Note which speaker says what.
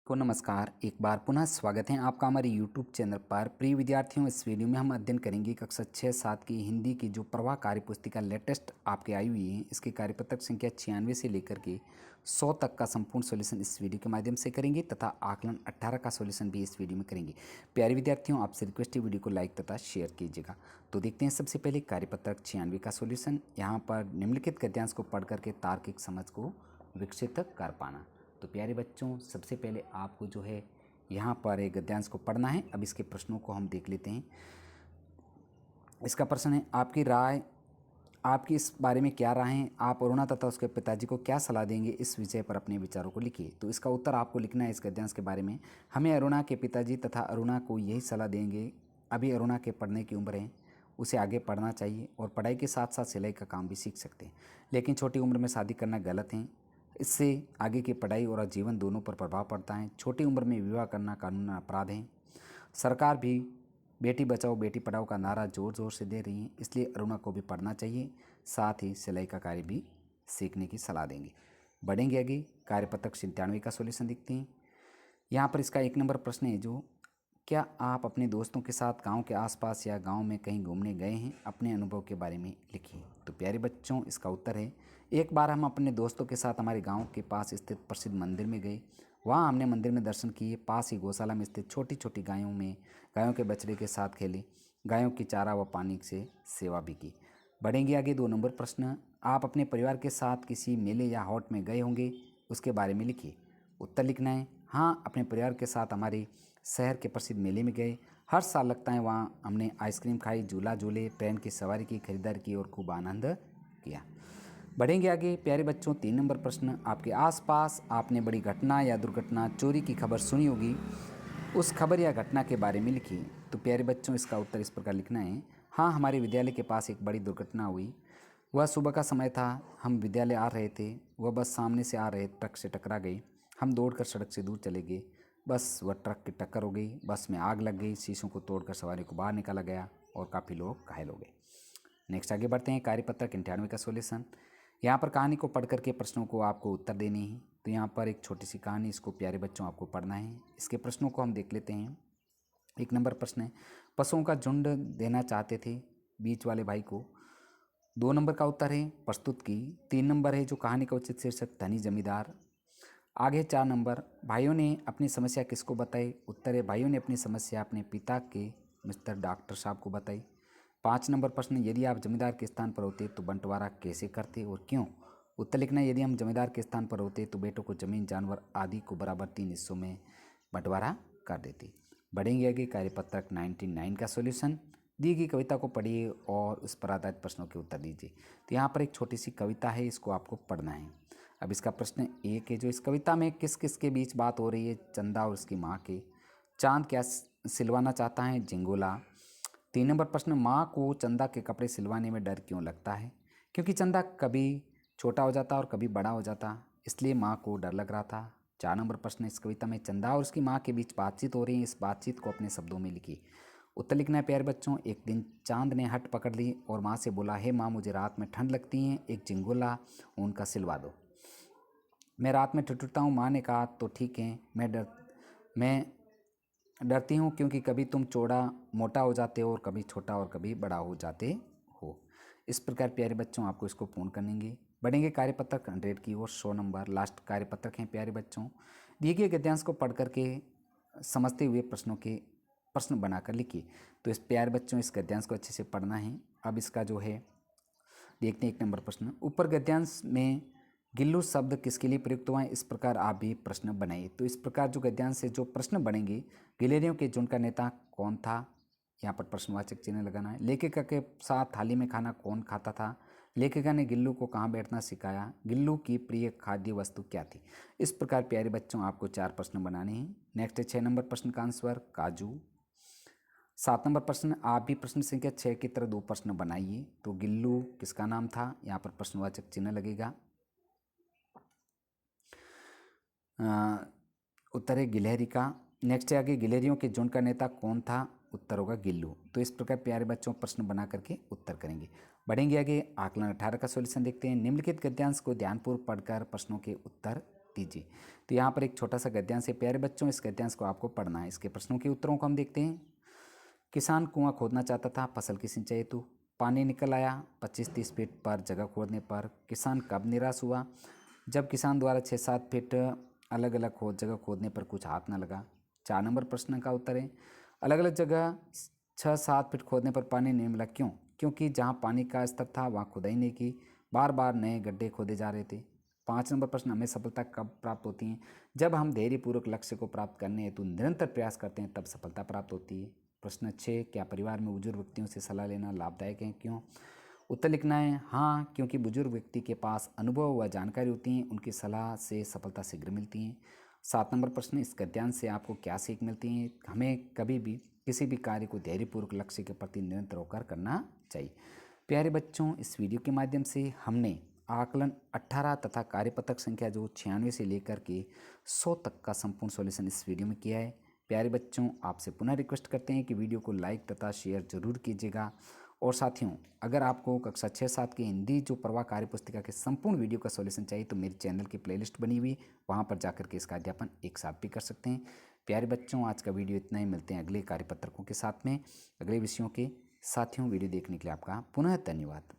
Speaker 1: को नमस्कार, एक बार पुनः स्वागत है आपका हमारे YouTube चैनल पर। प्रिय विद्यार्थियों, इस वीडियो में हम अध्ययन करेंगे कक्षा 6-7 की हिंदी की जो प्रवाह कार्य पुस्तिका लेटेस्ट आपके आई हुई है, इसके कार्यपत्रक संख्या 96 से लेकर के 100 तक का संपूर्ण सॉल्यूशन इस वीडियो के माध्यम से करेंगे तथा आकलन 18 का सॉल्यूशन भी इस वीडियो में करेंगे। प्यारे विद्यार्थियों, आपसे रिक्वेस्ट है वीडियो को लाइक तथा शेयर कीजिएगा। तो देखते हैं सबसे पहले कार्यपत्रक 96 का सॉल्यूशन। यहाँ पर निम्नलिखित गद्यांश को पढ़ करके तार्किक समझ को विकसित कर पाना। तो प्यारे बच्चों, सबसे पहले आपको जो है यहाँ पर एक गद्यांश को पढ़ना है। अब इसके प्रश्नों को हम देख लेते हैं। इसका प्रश्न है, आपकी राय, आपकी इस बारे में क्या राय है? आप अरुणा तथा उसके पिताजी को क्या सलाह देंगे? इस विषय पर अपने विचारों को लिखिए। तो इसका उत्तर आपको लिखना है इस गद्यांश के बारे में। हमें अरुणा के पिताजी तथा अरुणा को यही सलाह देंगे, अभी अरुणा के पढ़ने की उम्र है, उसे आगे पढ़ना चाहिए और पढ़ाई के साथ साथ सिलाई का काम भी सीख सकते हैं, लेकिन छोटी उम्र में शादी करना गलत है। इससे आगे की पढ़ाई और जीवन दोनों पर प्रभाव पड़ता है। छोटी उम्र में विवाह करना कानूनन अपराध है। सरकार भी बेटी बचाओ बेटी पढ़ाओ का नारा जोर जोर से दे रही है, इसलिए अरुणा को भी पढ़ना चाहिए, साथ ही सिलाई का कार्य भी सीखने की सलाह देंगे। बढ़ेंगे आगे, कार्यपत्रक 97 का सॉल्यूशन देखते हैं। यहाँ पर इसका 1 नंबर प्रश्न है जो, क्या आप अपने दोस्तों के साथ गांव के आसपास या गांव में कहीं घूमने गए हैं? अपने अनुभव के बारे में लिखिए। तो प्यारे बच्चों, इसका उत्तर है, एक बार हम अपने दोस्तों के साथ हमारे गांव के पास स्थित प्रसिद्ध मंदिर में गए। वहां हमने मंदिर में दर्शन किए, पास ही गौशाला में स्थित छोटी छोटी गायों के बछड़े के साथ खेले, गायों की चारा व पानी से सेवा भी की। बढ़ेंगे आगे, 2 नंबर प्रश्न, आप अपने परिवार के साथ किसी मेले या हॉट में गए होंगे, उसके बारे में लिखिए। उत्तर लिखना है, हाँ, अपने परिवार के साथ हमारे शहर के प्रसिद्ध मेले में गए। हर साल लगता है, वहाँ हमने आइसक्रीम खाई, झूला झूले, ट्रेन की सवारी की, खरीदारी की और खूब आनंद किया। बढ़ेंगे आगे, प्यारे बच्चों, 3 नंबर प्रश्न, आपके आसपास आपने बड़ी घटना या दुर्घटना, चोरी की खबर सुनी होगी, उस खबर या घटना के बारे में लिखिए। तो प्यारे बच्चों, इसका उत्तर इस प्रकार लिखना है, हाँ, हमारे विद्यालय के पास एक बड़ी दुर्घटना हुई। वह सुबह का समय था, हम विद्यालय आ रहे थे, वह बस सामने से आ रहे ट्रक से टकरा गई। हम दौड़कर सड़क से दूर चले गए, बस वह ट्रक की टक्कर हो गई, बस में आग लग गई, शीशों को तोड़कर सवारी को बाहर निकाला गया और काफ़ी लोग घायल हो गए। नेक्स्ट आगे बढ़ते हैं, कार्यपत्रक 98 का सॉल्यूशन। यहाँ पर कहानी को पढ़ करके प्रश्नों को आपको उत्तर देने हैं। तो यहाँ पर एक छोटी सी कहानी, इसको प्यारे बच्चों आपको पढ़ना है। इसके प्रश्नों को हम देख लेते हैं। 1 नंबर प्रश्न है, पशुओं का झुंड देना चाहते थे बीच वाले भाई को। 2 नंबर का उत्तर है प्रस्तुत की। 3 नंबर है जो कहानी का उचित शीर्षक धनी जमींदार। आगे 4 नंबर, भाइयों ने अपनी समस्या किसको बताई? उत्तर है, भाइयों ने अपनी समस्या अपने पिता के मिस्टर डॉक्टर साहब को बताई। 5 नंबर प्रश्न, यदि आप जमींदार के स्थान पर होते तो बंटवारा कैसे करते और क्यों? उत्तर लिखना है, यदि हम जमींदार के स्थान पर होते तो बेटों को जमीन जानवर आदि को बराबर 3 हिस्सों में बंटवारा कर देते। बढ़ेंगे आगे, कार्यपत्रक 99 का सॉल्यूशन। दी गई कविता को पढ़िए और उस पर आधारित प्रश्नों के उत्तर दीजिए। तो यहाँ पर एक छोटी सी कविता है, इसको आपको पढ़ना है। अब इसका प्रश्न 1 है जो, इस कविता में किस किस के बीच बात हो रही है? चंदा और उसकी माँ के। चांद क्या सिलवाना चाहता है? झिंगोला। 3 नंबर प्रश्न, माँ को चंदा के कपड़े सिलवाने में डर क्यों लगता है? क्योंकि चंदा कभी छोटा हो जाता और कभी बड़ा हो जाता, इसलिए माँ को डर लग रहा था। 4 नंबर प्रश्न, इस कविता में चंदा और उसकी माँ के बीच बातचीत हो रही है, इस बातचीत को अपने शब्दों में लिखिए। उत्तर लिखना है प्यारे बच्चों, एक दिन चांद ने हट पकड़ ली और माँ से बोला, हे माँ, मुझे रात में ठंड लगती है, एक झिंगोला उनका सिलवा दो। मैं रात में ठिठुरता हूँ। माँ ने कहा, तो ठीक है, मैं डरती हूँ क्योंकि कभी तुम चौड़ा मोटा हो जाते हो और कभी छोटा और कभी बड़ा हो जाते हो। इस प्रकार प्यारे बच्चों आपको इसको पूर्ण करेंगे। बढ़ेंगे कार्यपत्रक 100 की ओर। 100 नंबर लास्ट कार्यपत्रक हैं प्यारे बच्चों। दिए गए गद्यांश को पढ़ करके समझते हुए प्रश्नों के प्रश्न बनाकर लिखिए। तो इस प्यारे बच्चों, इस गद्यांश को अच्छे से पढ़ना है। अब इसका जो है देखते हैं 1 नंबर प्रश्न, ऊपर गद्यांश में गिल्लू शब्द किसके लिए प्रयुक्त हुआ है? इस प्रकार आप भी प्रश्न बनाइए। तो इस प्रकार जो गद्यांश से जो प्रश्न बनेंगे, गिलहरियों के झुंड का नेता कौन था? यहाँ पर प्रश्नवाचक चिन्ह लगाना है। लेखिका के साथ थाली में खाना कौन खाता था? लेखिका ने गिल्लू को कहाँ बैठना सिखाया? गिल्लू की प्रिय खाद्य वस्तु क्या थी? इस प्रकार प्यारे बच्चों आपको 4 प्रश्न बनाने हैं। नेक्स्ट है 6 नंबर प्रश्न का आंसर काजू। 7 नंबर प्रश्न, आप भी प्रश्न संख्या 6 की तरह 2 प्रश्न बनाइए। तो गिल्लू किसका नाम था? यहाँ पर प्रश्नवाचक चिन्ह लगेगा। उत्तर है गिलहरी का। नेक्स्ट है आगे, गिलहरियों के झुंड का नेता कौन था? उत्तर होगा गिल्लू। तो इस प्रकार प्यारे बच्चों प्रश्न बना करके उत्तर करेंगे। बढ़ेंगे आगे, आकलन 18 का सॉल्यूशन देखते हैं। निम्नलिखित गद्यांश को ध्यानपूर्वक पढ़कर प्रश्नों के उत्तर दीजिए। तो यहाँ पर एक छोटा सा गद्यांश है प्यारे बच्चों, इस गद्यांश को आपको पढ़ना है। इसके प्रश्नों के उत्तरों को हम देखते हैं। किसान कुआं खोदना चाहता था फसल की सिंचाई हेतु, पानी निकल आया 25-30 फीट पर जगह खोदने पर। किसान कब निराश हुआ? जब किसान द्वारा 6-7 फीट अलग अलग जगह खोदने पर कुछ हाथ न लगा। 4 नंबर प्रश्न का उत्तर है अलग अलग जगह 6-7 फीट खोदने पर पानी नहीं मिला, क्यों? क्योंकि जहाँ पानी का स्तर था वहाँ खुदाई नहीं की, बार बार नए गड्ढे खोदे जा रहे थे। 5 नंबर प्रश्न हमें सफलता कब प्राप्त होती है? जब हम धैर्यपूर्वक लक्ष्य को प्राप्त करने हेतु निरंतर प्रयास करते हैं तब सफलता प्राप्त होती है। प्रश्न 6 क्या परिवार में बुजुर्ग व्यक्तियों से सलाह लेना लाभदायक है, क्यों? उत्तर लिखना है हाँ, क्योंकि बुजुर्ग व्यक्ति के पास अनुभव व जानकारी होती है, उनकी सलाह से सफलता शीघ्र मिलती है। 7 नंबर प्रश्न इस गद्यांश से आपको क्या सीख मिलती है? हमें कभी भी किसी भी कार्य को धैर्यपूर्वक लक्ष्य के प्रति निरंतर होकर करना चाहिए। प्यारे बच्चों, इस वीडियो के माध्यम से हमने आकलन 18 तथा कार्यपत्रक संख्या जो 96 से लेकर के 100 तक का संपूर्ण सॉल्यूशन इस वीडियो में किया है। प्यारे बच्चों, आपसे पुनः रिक्वेस्ट करते हैं कि वीडियो को लाइक तथा शेयर जरूर कीजिएगा। और साथियों, अगर आपको कक्षा 6-7 की हिंदी जो प्रवाह कार्य पुस्तिका के संपूर्ण वीडियो का सॉल्यूशन चाहिए तो मेरे चैनल की प्लेलिस्ट बनी हुई, वहां पर जाकर के इसका अध्यापन एक साथ भी कर सकते हैं। प्यारे बच्चों, आज का वीडियो इतना ही। मिलते हैं अगले कार्यपत्रकों के साथ में, अगले विषयों के। साथियों, वीडियो देखने के लिए आपका पुनः धन्यवाद।